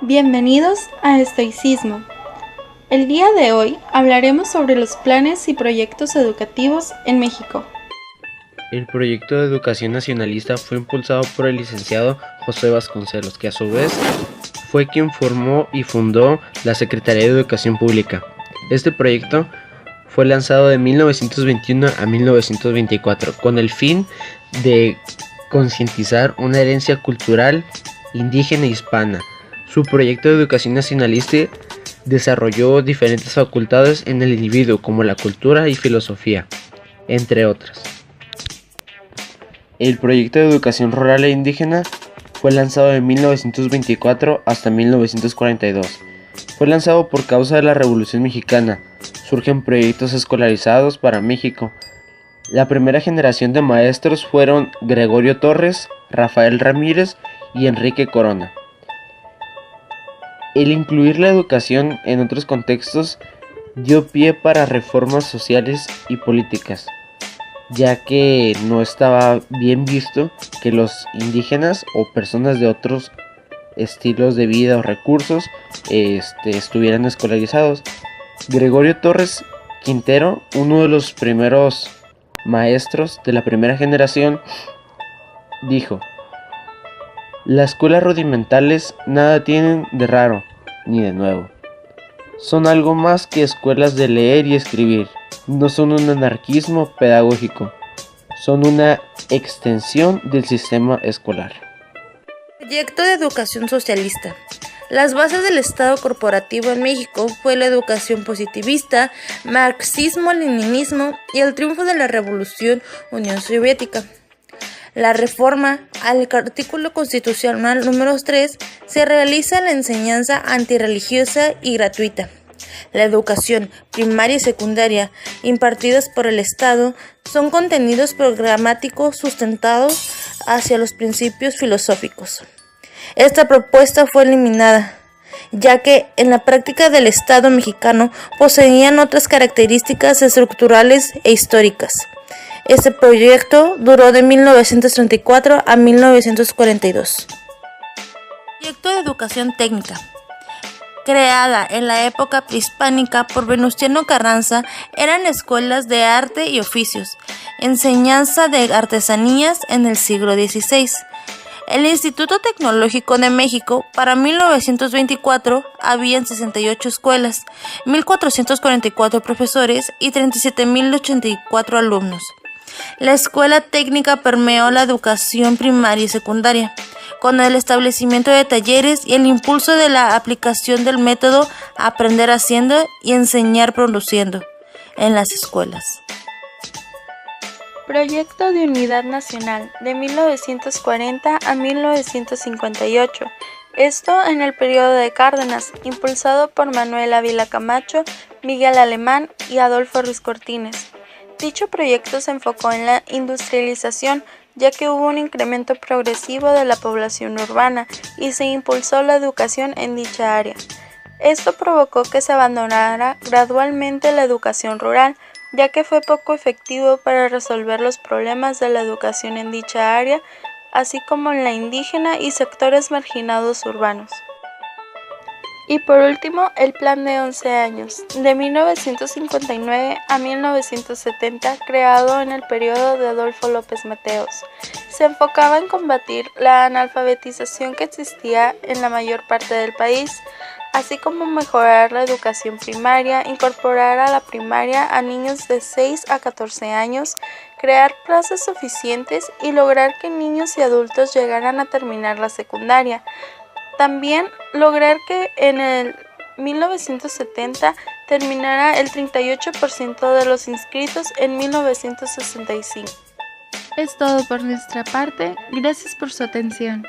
Bienvenidos a Estoicismo. El día de hoy hablaremos sobre los planes y proyectos educativos en México. El proyecto de educación nacionalista fue impulsado por el licenciado José Vasconcelos, que a su vez fue quien formó y fundó la Secretaría de Educación Pública. Este proyecto fue lanzado de 1921 a 1924 con el fin de concientizar una herencia cultural indígena e hispana. Su proyecto de educación nacionalista desarrolló diferentes facultades en el individuo, como la cultura y filosofía, entre otras. El proyecto de educación rural e indígena fue lanzado de 1924 hasta 1942. Fue lanzado por causa de la Revolución Mexicana. Surgen proyectos escolarizados para México. La primera generación de maestros fueron Gregorio Torres, Rafael Ramírez y Enrique Corona. El incluir la educación en otros contextos dio pie para reformas sociales y políticas, ya que no estaba bien visto que los indígenas o personas de otros estilos de vida o recursos estuvieran escolarizados. Gregorio Torres Quintero, uno de los primeros maestros de la primera generación, dijo: "Las escuelas rudimentales nada tienen de raro ni de nuevo. Son algo más que escuelas de leer y escribir. No son un anarquismo pedagógico, son una extensión del sistema escolar". Proyecto de educación socialista. Las bases del Estado corporativo en México fue la educación positivista, marxismo-leninismo y el triunfo de la Revolución Unión Soviética. La reforma al artículo constitucional número 3 se realiza en la enseñanza antirreligiosa y gratuita. La educación primaria y secundaria impartidas por el Estado son contenidos programáticos sustentados hacia los principios filosóficos. Esta propuesta fue eliminada, ya que en la práctica del Estado mexicano poseían otras características estructurales e históricas. Este proyecto duró de 1934 a 1942. Proyecto de educación técnica. Creada en la época prehispánica por Venustiano Carranza, eran escuelas de arte y oficios, enseñanza de artesanías en el siglo XVI. El Instituto Tecnológico de México, para 1924, habían 68 escuelas, 1,444 profesores y 37,084 alumnos. La escuela técnica permeó la educación primaria y secundaria, con el establecimiento de talleres y el impulso de la aplicación del método aprender haciendo y enseñar produciendo en las escuelas. Proyecto de Unidad Nacional de 1940 a 1958. Esto en el periodo de Cárdenas, impulsado por Manuel Ávila Camacho, Miguel Alemán y Adolfo Ruiz Cortines. Dicho proyecto se enfocó en la industrialización, ya que hubo un incremento progresivo de la población urbana y se impulsó la educación en dicha área. Esto provocó que se abandonara gradualmente la educación rural, ya que fue poco efectivo para resolver los problemas de la educación en dicha área, así como en la indígena y sectores marginados urbanos. Y por último, el Plan de 11 años, de 1959 a 1970, creado en el periodo de Adolfo López Mateos. Se enfocaba en combatir la analfabetización que existía en la mayor parte del país, así como mejorar la educación primaria, incorporar a la primaria a niños de 6 a 14 años, crear plazas suficientes y lograr que niños y adultos llegaran a terminar la secundaria. También lograr que en el 1970 terminara el 38% de los inscritos en 1965. Es todo por nuestra parte. Gracias por su atención.